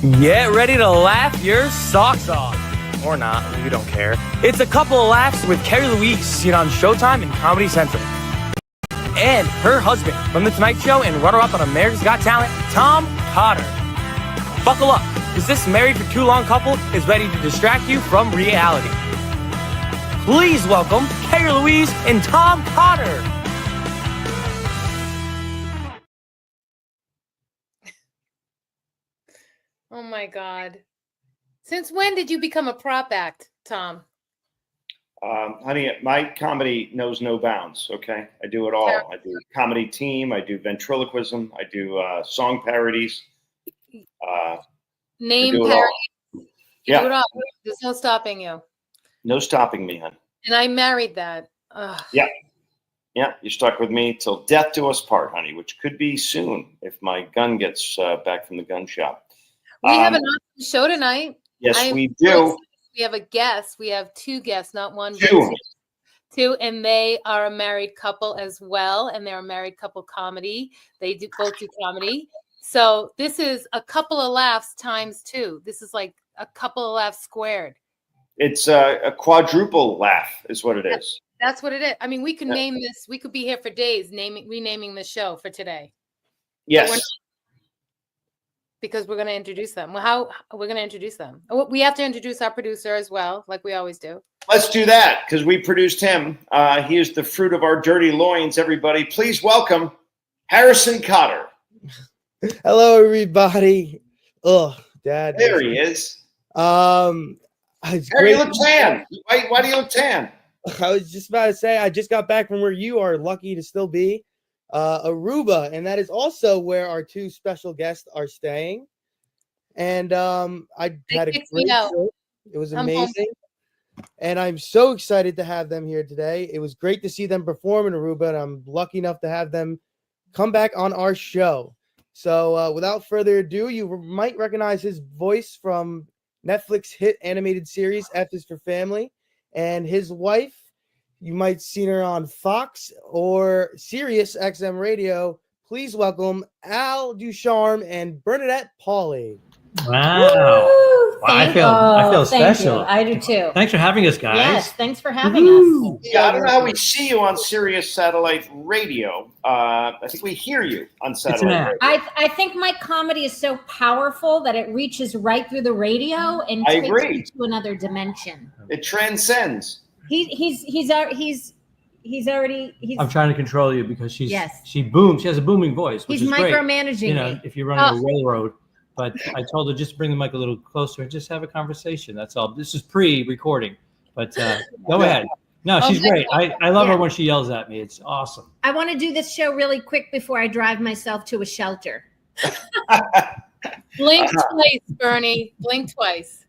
Get ready to laugh your socks off. Or not, we don't care. It's a couple of laughs with Kerri Louise, seen on Showtime and Comedy Central. And her husband from The Tonight Show and runner-up on America's Got Talent, Tom Cotter. Buckle up, because this married for too long couple is ready to distract you from reality. Please welcome Kerri Louise and Tom Cotter. Oh my God. Since when did you become a prop act, Tom? Honey, my comedy knows no bounds, okay? I do it all. I do comedy team, I do ventriloquism, I do song parodies. Name parody. Yeah. Do it all. There's no stopping you. No stopping me, hon. And I married that. Ugh. Yeah. Yeah, you're stuck with me till death do us part, honey, which could be soon if my gun gets back from the gun shop. We have an awesome show tonight. Yes, we do. We have a guest. We have two guests, not one. Two, and they are a married couple as well, and they're a married couple comedy. They both do comedy. So this is a couple of laughs times two. This is like a couple of laughs squared. It's a quadruple laugh is what it is. That's what it is. I mean, we could name this. We could be here for days renaming the show for today. Yes. Because we're going to introduce them. Well, how we're going to introduce them? We have to introduce our producer as well, like we always do. Let's do that because we produced him. He is the fruit of our dirty loins, everybody. Please welcome Harrison Cotter. Hello, everybody. Oh, Dad. There he is. Harry, you look tan. Why do you look tan? I was just about to say, I just got back from where you are lucky to still be. Aruba, and that is also where our two special guests are staying. And I had a great trip. It was amazing. And I'm so excited to have them here today. It was great to see them perform in Aruba, and I'm lucky enough to have them come back on our show. So without further ado, you might recognize his voice from Netflix hit animated series F is for Family, and his wife. You might seen her on Fox or Sirius XM Radio. Please welcome Al Ducharme and Bernadette Pauly. Wow. I feel special. I do too. Thanks for having us, guys. Yes, thanks for having us. Yeah, I don't know how we see you on Sirius Satellite Radio. I think we hear you on satellite radio. I think my comedy is so powerful that it reaches right through the radio and takes you to another dimension. It transcends. He's already. I'm trying to control you because she booms. She has a booming voice. Which he's is micromanaging great. If you're running a railroad. But I told her just bring the mic a little closer and just have a conversation. That's all. This is pre-recording, but go ahead. No, she's great. I love her when she yells at me. It's awesome. I want to do this show really quick before I drive myself to a shelter. Blink twice, Bernie. Blink twice.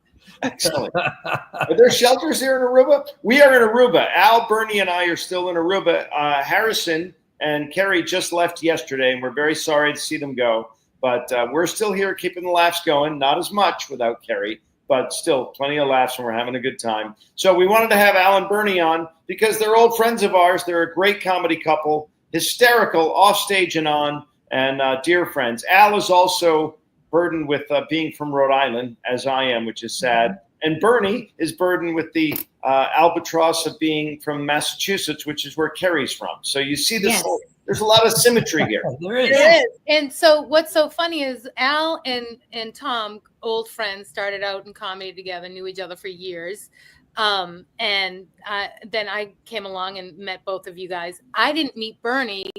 Excellent. Are there shelters here in Aruba? We are in Aruba. Al, Bernie, and I are still in Aruba. Harrison and Kerri just left yesterday, and we're very sorry to see them go. But we're still here keeping the laughs going. Not as much without Kerri, but still plenty of laughs, and we're having a good time. So we wanted to have Al and Bernie on because they're old friends of ours. They're a great comedy couple, hysterical off stage and on, and dear friends. Al is also burdened with being from Rhode Island, as I am, which is sad. And Bernie is burdened with the albatross of being from Massachusetts, which is where Kerri's from. So you see this whole, there's a lot of symmetry here. There is. And so what's so funny is Al and Tom, old friends, started out in comedy together, knew each other for years. And then I came along and met both of you guys. I didn't meet Bernie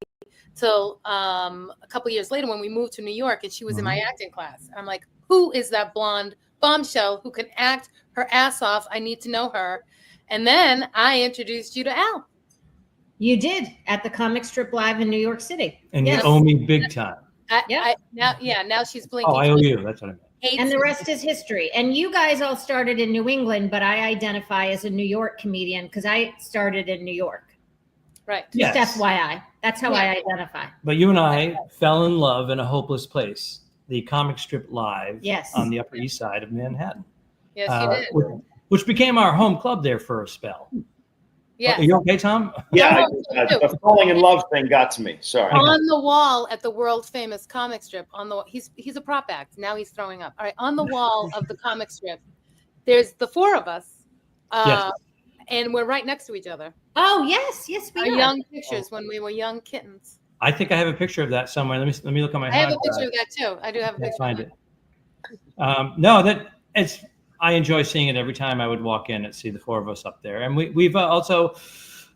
till a couple years later when we moved to New York, and she was in my acting class. And I'm like, who is that blonde bombshell who can act her ass off? I need to know her. And then I introduced you to Al. You did at the Comic Strip Live in New York City. And you owe me big time. Now she's blinking. Oh, I owe you. That's what I meant. And the rest is history. And you guys all started in New England, but I identify as a New York comedian because I started in New York. Right. Just FYI. That's how I identify. But you and I fell in love in a hopeless place. The Comic Strip Live on the Upper East Side of Manhattan. Yes, you did. Which became our home club there for a spell. Yes. Are you okay, Tom? Yeah, Oh, the falling in love thing got to me. Sorry. On the wall at the world famous comic strip, he's a prop act. Now he's throwing up. All right, on the wall of the comic strip, there's the four of us, Yes. and we're right next to each other. Oh yes, we Our are. young pictures when we were young kittens. I think I have a picture of that somewhere. Let me look at my. I have a hard picture drive. of that too. I do have a Can't picture. find of it. No, that it's. I enjoy seeing it every time I would walk in and see the four of us up there, and we've also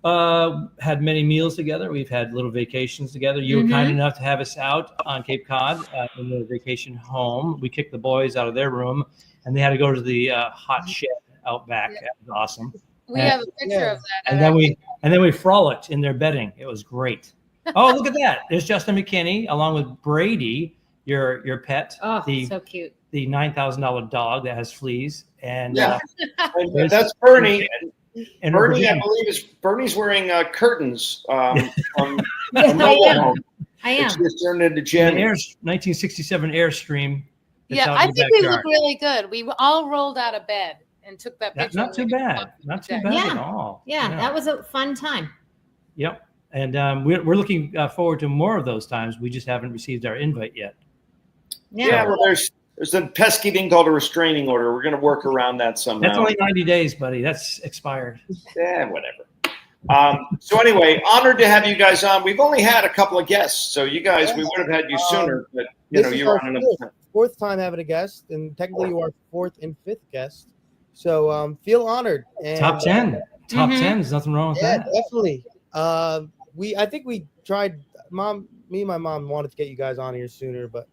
had many meals together. We've had little vacations together. You were kind enough to have us out on Cape Cod in the vacation home. We kicked the boys out of their room, and they had to go to the hot shed out back. Yeah. That was awesome. We have a picture of that. And then we frolicked in their bedding. It was great. Oh, look at that! There's Justin McKinney along with Brady, your pet. Oh, so cute. The $9,000 dog that has fleas, and And that's Bernie. and Bernie, I believe, Bernie's wearing curtains from I am. It's just turned into an Jen. 1967 Airstream. Yeah, I think we look really good. We all rolled out of bed and took that picture. Not too bad. Not too bad at all. Yeah, that was a fun time. Yep. And we're looking forward to more of those times. We just haven't received our invite yet. Yeah, well, there's a pesky thing called a restraining order. We're going to work around that somehow. That's only 90 days, buddy. That's expired. Yeah, whatever. So anyway, honored to have you guys on. We've only had a couple of guests, so you guys, we would have had you sooner, but you were on another. Fourth time having a guest, and technically you are fourth and fifth guest. So feel honored. And, Top 10. Top 10. There's nothing wrong with that. Definitely. I think we tried. Me and my mom wanted to get you guys on here sooner, but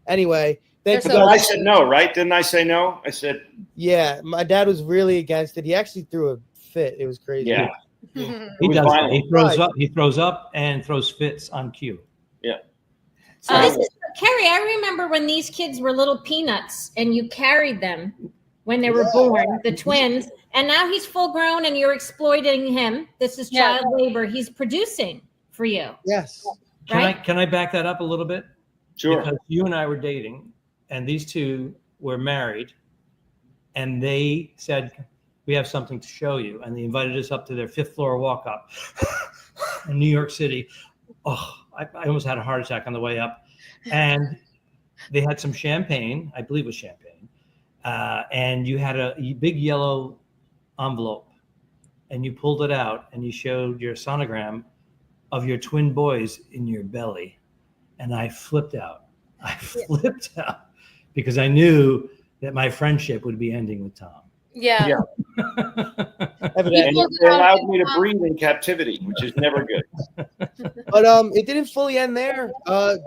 anyway. I said no, right? Didn't I say no? I said. Yeah, my dad was really against it. He actually threw a fit. It was crazy. Yeah. He does. He throws up and throws fits on cue. Yeah. Kerri, I remember when these kids were little peanuts and you carried them when they were born, the twins, and now he's full grown and you're exploiting him. This is child labor. He's producing for you. Yes. Can I back that up a little bit? Sure. Because you and I were dating, and these two were married, and they said, "We have something to show you," and they invited us up to their 5th floor walk up in New York City. Oh, I almost had a heart attack on the way up. And they had some champagne, I believe it was champagne, and you had a big yellow envelope, and you pulled it out and you showed your sonogram of your twin boys in your belly. And I flipped out. Because I knew that my friendship would be ending with Tom. Yeah. And it allowed me to breathe in captivity, which is never good. But it didn't fully end there.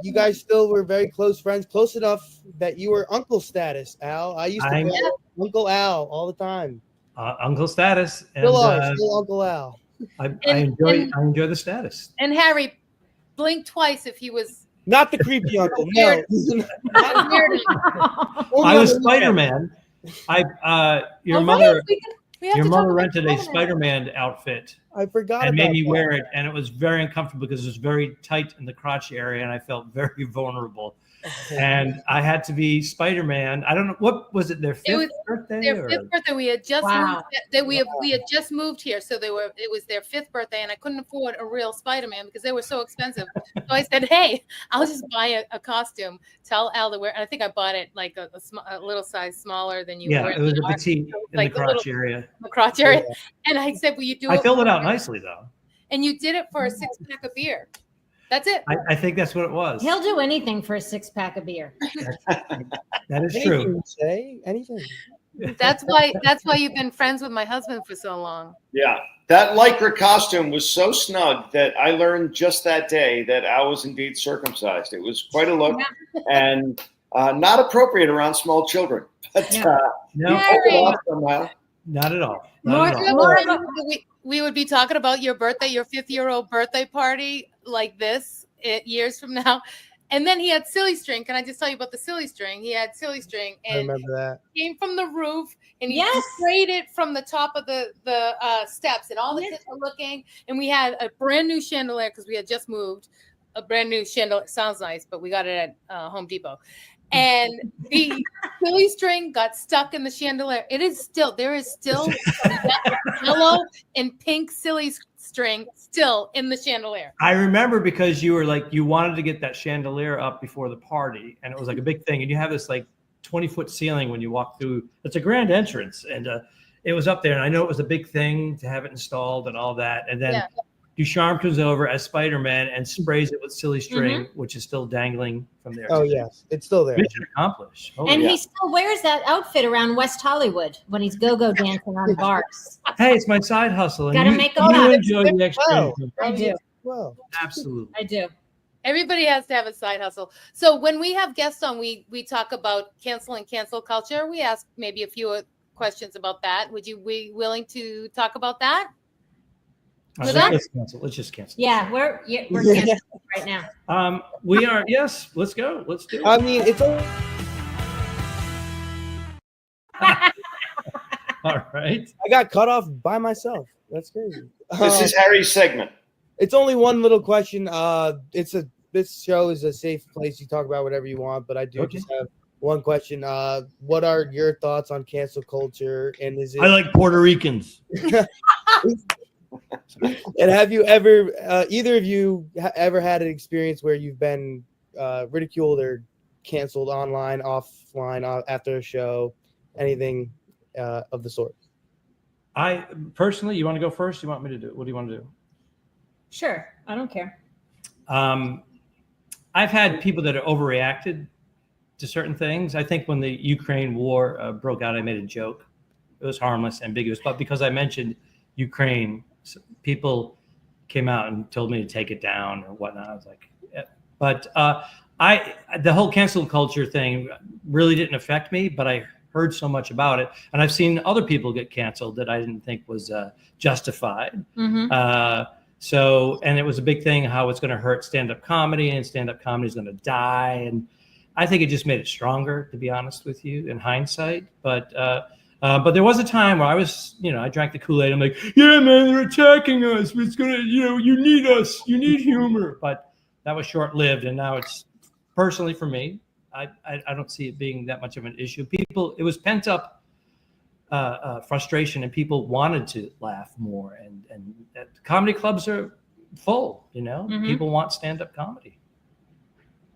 You guys still were very close friends, close enough that you were uncle status, Al. I used to call Uncle Al all the time. Uncle status. And, still Uncle Al. I enjoy the status. And Harry, blink twice if he was not the creepy uncle. No. I was Spider-Man. Your mother rented a Spider-Man outfit. I forgot. And made me wear it, and it was very uncomfortable because it was very tight in the crotch area, and I felt very vulnerable. And I had to be Spider-Man. I don't know, what was it? Their 5th birthday? Their 5th birthday. We had just moved, we had just moved here, so it was their 5th birthday, and I couldn't afford a real Spider-Man because they were so expensive. So I said, "Hey, I'll just buy a costume. Tell Al to wear." And I think I bought it like a little size smaller than you. Yeah, it was a petite in the crotch area. The crotch area, and I said, "Will you do it?" I filled it out nicely though. And you did it for a 6-pack of beer. That's it. I think that's what it was. He'll do anything for a 6-pack of beer. That is true. Say anything. That's why you've been friends with my husband for so long. Yeah. That lycra costume was so snug that I learned just that day that I was indeed circumcised. It was quite a look and not appropriate around small children. But not at all. We would be talking about your birthday, your 50-year-old birthday party like this years from now. And then he had silly string. Can I just tell you about the silly string? He had silly string. And I remember that. Came from the roof and he sprayed it from the top of the steps. And all the kids were looking. And we had a brand new chandelier because we had just moved. a brand new chandelier. Sounds nice, but we got it at Home Depot. And the silly string got stuck in the chandelier. There is still yellow and pink silly string still in the chandelier. I remember because you were like, you wanted to get that chandelier up before the party, and it was like a big thing. And you have this like 20-foot ceiling when you walk through. It's a grand entrance, and it was up there. And I know it was a big thing to have it installed and all that. And then Ducharme comes over as Spider-Man and sprays it with silly string, which is still dangling from there. Oh, yes. It's still there. Mission accomplished. Oh, And he still wears that outfit around West Hollywood when he's go-go dancing on bars. Hey, it's my side hustle. Gotta make a lot. Enjoy the extra. I do. Well, Absolutely. I do. Everybody has to have a side hustle. So when we have guests on, we talk about cancel culture. We ask maybe a few questions about that. Would you be willing to talk about that? Let's cancel. Let's just cancel. Yeah, we're canceling right now. We are. Yes, let's go. Let's do it. I mean, it's all All right. I got cut off by myself. That's crazy. This is Harry's segment. It's only one little question. This show is a safe place. You talk about whatever you want, but I do just have one question. What are your thoughts on cancel culture? And is it? I like Puerto Ricans. And have you ever, either of you, ever had an experience where you've been ridiculed or canceled online, offline, after a show, anything of the sort? I personally, you want to go first? You want me to do it? What do you want to do? Sure, I don't care. I've had people that are overreacted to certain things. I think when the Ukraine war broke out, I made a joke. It was harmless, ambiguous, but because I mentioned Ukraine, people came out and told me to take it down or whatnot. I was like, yeah. But the whole cancel culture thing really didn't affect me, but I heard so much about it, and I've seen other people get canceled that I didn't think was justified. So, and it was a big thing how it's going to hurt stand-up comedy, and stand-up comedy is going to die. And I think it just made it stronger, to be honest with you, in hindsight. But there was a time where I was, I drank the Kool-Aid. I'm like, yeah, man, they're attacking us. It's going to, you need us. You need humor. But that was short-lived. And now it's, personally for me, I don't see it being that much of an issue. It was pent-up frustration, and people wanted to laugh more. And comedy clubs are full, People want stand-up comedy.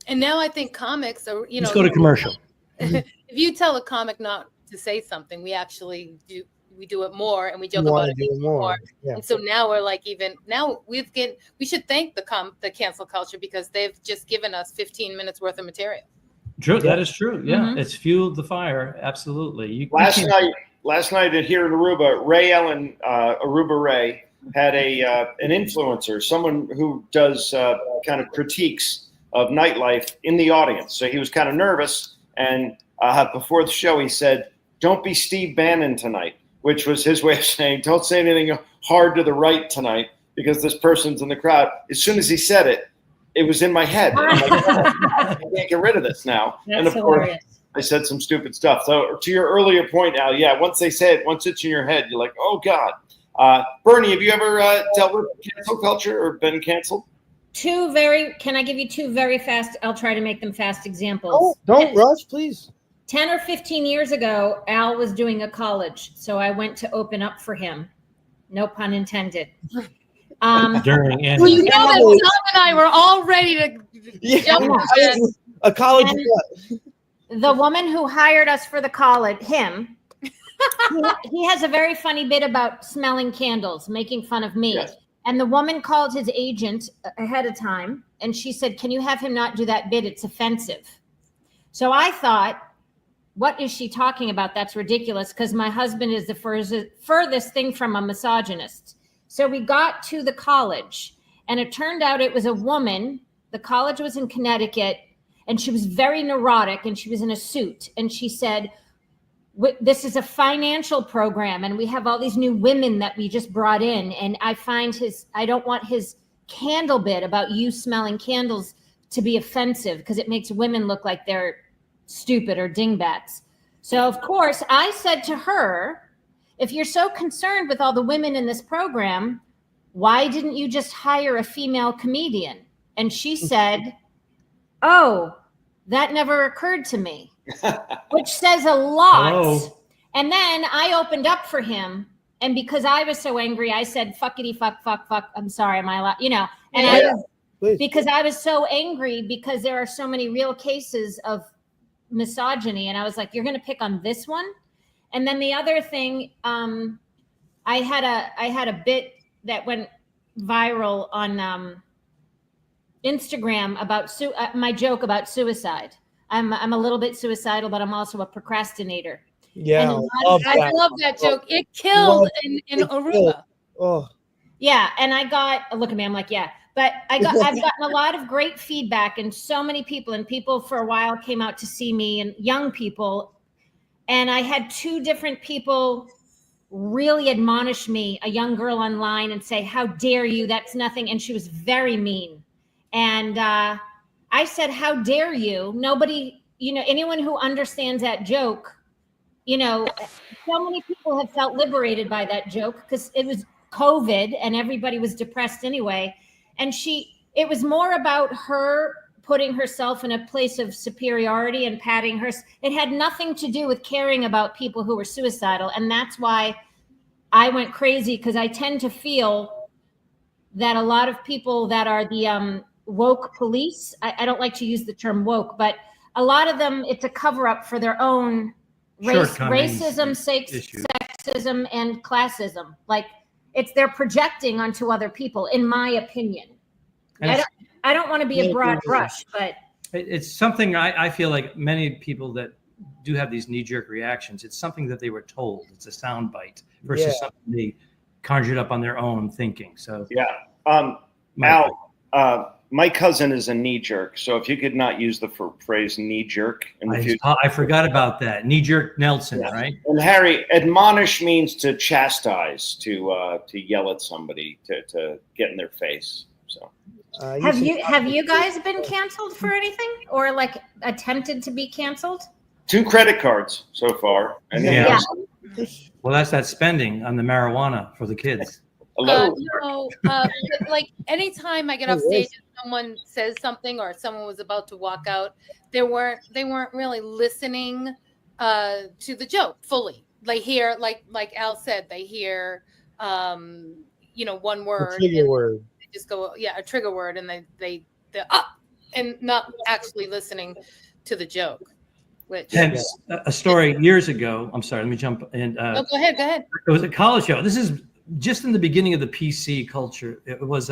And now I think comics are, Let's go to commercial. If you tell a comic not to say something, we actually do. We do it more, and we joke about it more. Yeah. And so now we're like, we should thank the cancel culture, because they've just given us 15 minutes worth of material. True, that is true. Yeah, it's fueled the fire. Absolutely. Last night here in Aruba, Ray Ellen, Aruba Ray, had an influencer, someone who does kind of critiques of nightlife in the audience. So he was kind of nervous, and before the show, he said, "Don't be Steve Bannon tonight," which was his way of saying, "Don't say anything hard to the right tonight, because this person's in the crowd." As soon as he said it, it was in my head. I'm like, I can't get rid of this now. That's and of hilarious. course, I said some stupid stuff. So to your earlier point, Al, yeah, once they say it, once it's in your head, you're like, oh God. Bernie, have you ever dealt with cancel culture or been canceled? Can I give you two very fast, I'll try to make them fast examples. Oh, don't rush, please. 10 or 15 years ago, Al was doing a college, so I went to open up for him. No pun intended. During and well, that Tom and I were all ready to jump in. A college. The woman who hired us for the college, he has a very funny bit about smelling candles, making fun of me. Yes. And the woman called his agent ahead of time, and she said, "Can you have him not do that bit? It's offensive." So I thought, what is she talking about? That's ridiculous, because my husband is the furthest thing from a misogynist. So we got to the college, and it turned out it was a woman. The college was in Connecticut, and she was very neurotic, and she was in a suit. And she said, "This is a financial program, and we have all these new women that we just brought in. And I don't want his candle bit about you smelling candles to be offensive, because it makes women look like they're stupid or dingbats." So of course I said to her, if you're so concerned with all the women in this program, why didn't you just hire a female comedian? And she said, "Oh, that never occurred to me," which says a lot. Hello? And then I opened up for him. And because I was so angry, I said, "Fuckity, fuck, fuck, fuck." I'm sorry, am I allowed? You know, and Please. because I was so angry because there are so many real cases of misogyny. And I was like, "You're going to pick on this one?" And then the other thing, I had a bit that went viral on Instagram about my joke about suicide. I'm a little bit suicidal, but I'm also a procrastinator. Yeah, And I love that joke. It killed in Aruba. Oh, Yeah, and I got look at me. I'm like, yeah, but I've gotten a lot of great feedback, and so many people, and people for a while came out to see me, and young people, and I had two different people really admonish me, a young girl online, and say, "How dare you? That's nothing," and she was very mean, and I said, "How dare you?" Nobody, anyone who understands that joke. So many people have felt liberated by that joke because it was COVID and everybody was depressed anyway. And it was more about her putting herself in a place of superiority and patting her. It had nothing to do with caring about people who were suicidal. And that's why I went crazy, because I tend to feel that a lot of people that are the woke police, I don't like to use the term woke, but a lot of them, it's a cover up for their own racism, sexism, and classism. Like they're projecting onto other people, in my opinion. I don't want to be a broad brush, but it's something I feel like many people that do have these knee-jerk reactions, it's something that they were told. It's a soundbite versus something they conjured up on their own thinking. So Al, my cousin is a knee jerk, so if you could not use the phrase knee jerk in the future. I forgot about that. Knee jerk Nelson, right? And Harry, admonish means to chastise, to yell at somebody, to get in their face. So have you guys been canceled for anything, or like attempted to be canceled? 2 credit cards so far. And Well, that's that spending on the marijuana for the kids. Like anytime I get off stage and someone says something or someone was about to walk out, they weren't really listening to the joke fully. They hear, like Al said, they hear one word, trigger word. they just go a trigger word, and they're up and not actually listening to the joke. Hence, a story years ago. I'm sorry, let me jump in. Go ahead. It was a college show. This is just in the beginning of the PC culture. It was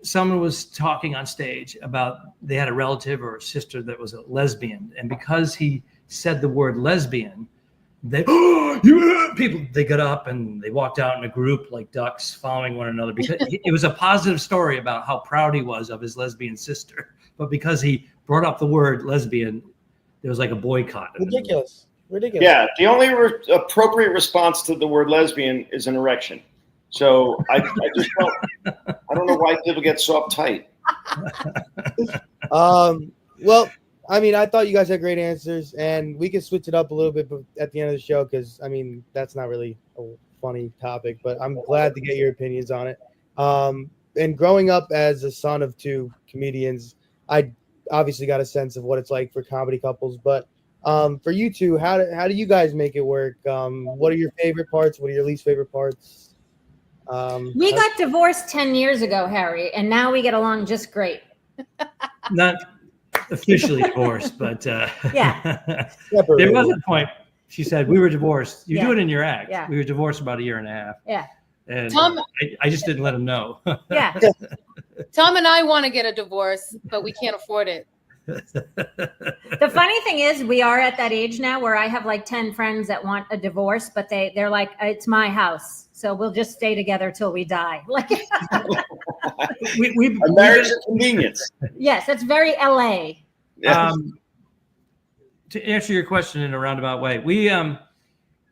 someone was talking on stage about they had a relative or a sister that was a lesbian, and because he said the word lesbian, they got up and they walked out in a group like ducks following one another, because it was a positive story about how proud he was of his lesbian sister. But because he brought up the word lesbian, there was like a boycott. Ridiculous. Yeah, the only appropriate response to the word lesbian is an erection. So I just don't know why people get so uptight. Well, I mean, I thought you guys had great answers, and we can switch it up a little bit at the end of the show, because I mean, that's not really a funny topic, but I'm glad to get your opinions on it. And growing up as a son of 2 comedians, I obviously got a sense of what it's like for comedy couples, but for you two, how do you guys make it work? What are your favorite parts? What are your least favorite parts? We got divorced 10 years ago, Harry, and now we get along just great. Not officially divorced, but yeah. There was a point. She said, we were divorced. You do it in your act. Yeah. We were divorced about 1.5 years. Yeah. And Tom, I just didn't let him know. Yeah. Tom and I want to get a divorce, but we can't afford it. The funny thing is, we are at that age now where I have like 10 friends that want a divorce, but they're like, it's my house, so we'll just stay together till we die. Like, a marriage of convenience. Yes, that's very LA. To answer your question in a roundabout way, we have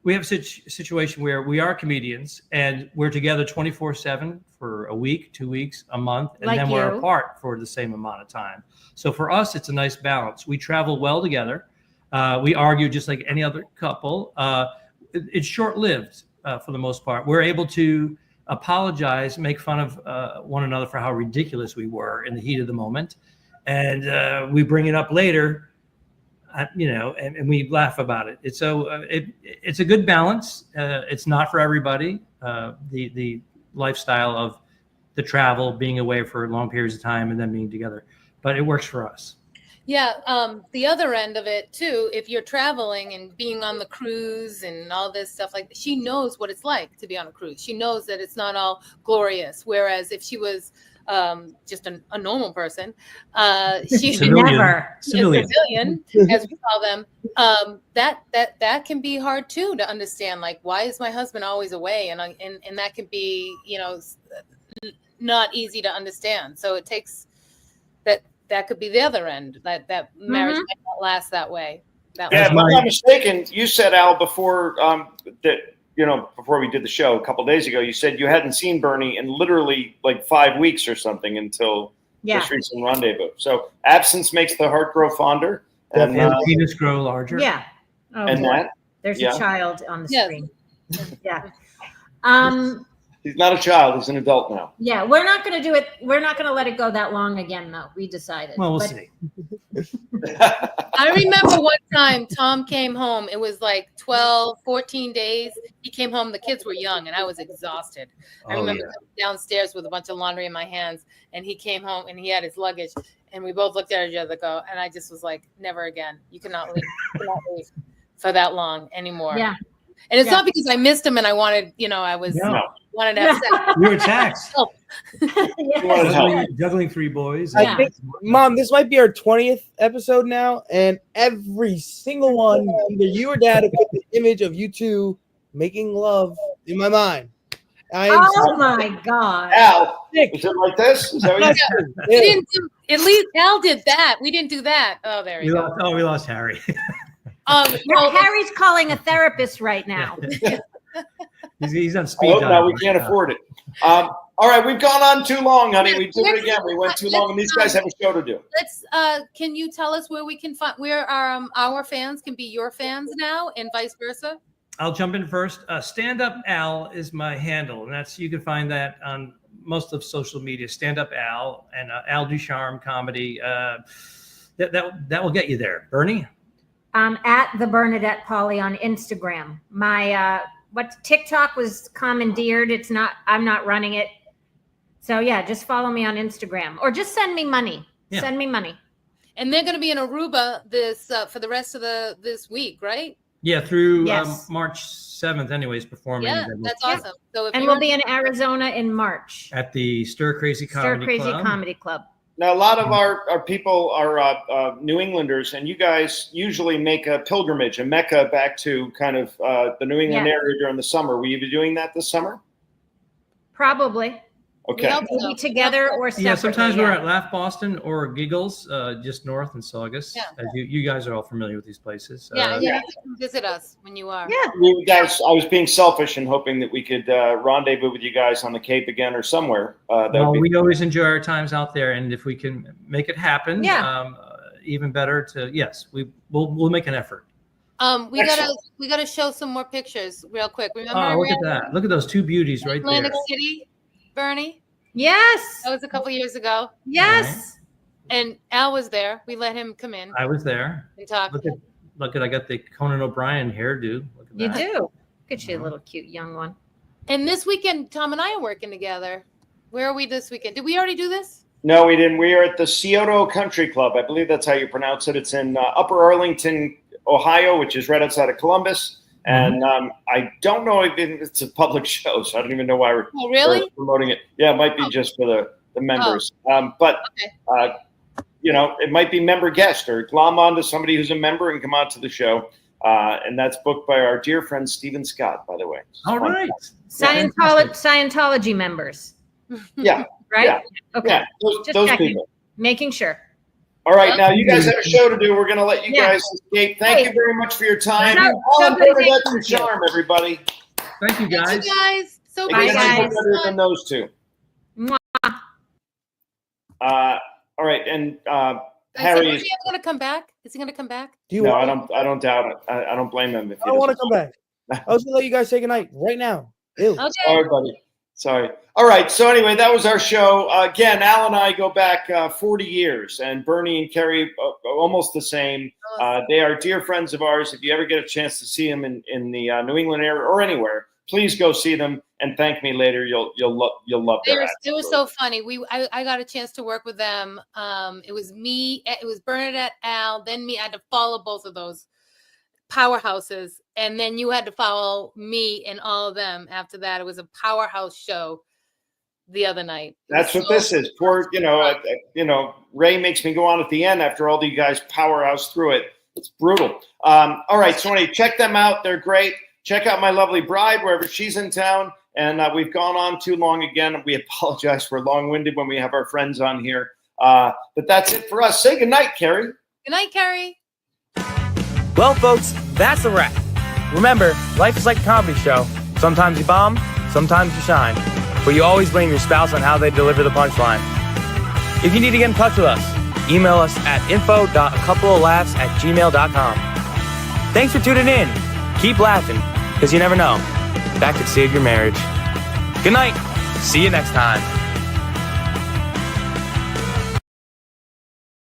a situation where we are comedians and we're together 24/7 for a week, 2 weeks, a month, and then we're apart for the same amount of time. So for us, it's a nice balance. We travel well together. We argue just like any other couple. It's short-lived for the most part. We're able to apologize, make fun of one another for how ridiculous we were in the heat of the moment. And we bring it up later, and we laugh about it. It's it's a good balance. It's not for everybody. The lifestyle of the travel, being away for long periods of time and then being together, but it works for us. Yeah. The other end of it too, if you're traveling and being on the cruise and all this stuff, like she knows what it's like to be on a cruise. She knows that it's not all glorious. Whereas if she was just a normal person, she civilian, as we call them, that can be hard too to understand. Like, why is my husband always away? And that can be, not easy to understand. So it takes that could be the other end, that marriage might not last that way. If I'm not mistaken, you said, Al, before before we did the show a couple of days ago, you said you hadn't seen Bernie in literally like 5 weeks or something until this recent rendezvous. So absence makes the heart grow fonder. And the penis grow larger. Yeah. Oh, and that? There's a child on the screen. Yeah. He's not a child. He's an adult now. Yeah, we're not going to do it. We're not going to let it go that long again, though. We decided. Well, we'll see. I remember one time Tom came home. It was like 12, 14 days. He came home. The kids were young, and I was exhausted. I remember coming downstairs with a bunch of laundry in my hands, and he came home, and he had his luggage, and we both looked at each other and I just was like, never again. You cannot leave for that long anymore. Yeah. And it's not because I missed him and I wanted, wanted to have sex. You were taxed. Yes. Juggling 3 boys. I think, Mom, this might be our 20th episode now, and every single one, either you or Dad have put the image of you two making love in my mind. Oh my God. Al, is it like this? Is that what We didn't do, at least Al did that. We didn't do that. Oh, there you go. We lost Harry. Harry's calling a therapist right now. He's on speed dial. No, we can't afford it. All right, we've gone on too long, honey. We did it again. We went too long, and these guys have a show to do. Can you tell us where we can find where our fans can be your fans now, and vice versa? I'll jump in first. Stand Up Al is my handle, and you can find that on most of social media. Stand Up Al and Al Ducharme Comedy. That will get you there. Bernie. At the Bernadette Polly on Instagram. My TikTok was commandeered. I'm not running it. So yeah, just follow me on Instagram or just send me money. Yeah. Send me money. And they're going to be in Aruba for the rest of this week, right? Yeah, through March 7th, anyways, performing. Yeah, that's awesome. So we'll be in Arizona in March at the Stir Crazy Comedy Club. Now, a lot of our people are New Englanders, and you guys usually make a pilgrimage, a Mecca, back to kind of the New England area during the summer. Will you be doing that this summer? Probably. Okay. We'll be together or separately. Yeah, sometimes we're at Laugh Boston or Giggles, just north in Saugus. Yeah. You guys are all familiar with these places. You have to come visit us when you are. Yeah. You guys, I was being selfish and hoping that we could rendezvous with you guys on the Cape again or somewhere. We always enjoy our times out there, and if we can make it happen, even better. We'll make an effort. We gotta show some more pictures real quick. Remember? Look at that! Look at those 2 beauties right there. Atlantic City. Bernie? Yes. That was a couple years ago. Yes. Right. And Al was there. We let him come in. I was there. And talk. Look at I got the Conan O'Brien hairdo. Look at that. You do. Look at you, little cute young one. And this weekend, Tom and I are working together. Where are we this weekend? Did we already do this? No, we didn't. We are at the Scioto Country Club. I believe that's how you pronounce it. It's in Upper Arlington, Ohio, which is right outside of Columbus. And I don't know if it's a public show, so I don't even know why we're promoting it. Yeah, it might be just for the members. It might be member guest or glom on to somebody who's a member and come out to the show. And that's booked by our dear friend Stephen Scott, by the way. All right. Scientology members. Yeah. Right? Yeah. Okay. Yeah, those people. Making sure. All right, now you guys have a show to do. We're going to let you guys escape. Thank you very much for your time. That's charm, everybody. Thank you, guys. Thank you, guys. So bye, guys. Better than those two. Mwah. All right, and Harry is he going to come back? Is he going to come back? I don't doubt it. I don't blame him. If I don't want to come back. I was going to let you guys say goodnight right now. Ew. Okay. All right, buddy. Sorry. All right. So anyway, that was our show. Again, Al and I go back 40 years, and Bernie and Kerri almost the same. They are dear friends of ours. If you ever get a chance to see them in the New England area or anywhere, please go see them and thank me later. You'll love their attitude. It was so funny. I got a chance to work with them. It was me. It was Bernadette, Al, then me. I had to follow both of those powerhouses, and then you had to follow me and all of them after that. It was a powerhouse show the other night. That's what this is. Poor, Ray makes me go on at the end after all you guys powerhouse through it. It's brutal. All right, so anyway, check them out. They're great. Check out my lovely bride wherever she's in town. And we've gone on too long again. We apologize for long-winded when we have our friends on here. But that's it for us. Say goodnight, Kerri. Good night, Kerri. Well, folks, that's a wrap. Remember, life is like a comedy show. Sometimes you bomb, sometimes you shine. But you always blame your spouse on how they deliver the punchline. If you need to get in touch with us, email us at info.coupleoflaughs@gmail.com. Thanks for tuning in. Keep laughing, because you never know. That could save your marriage. Good night. See you next time.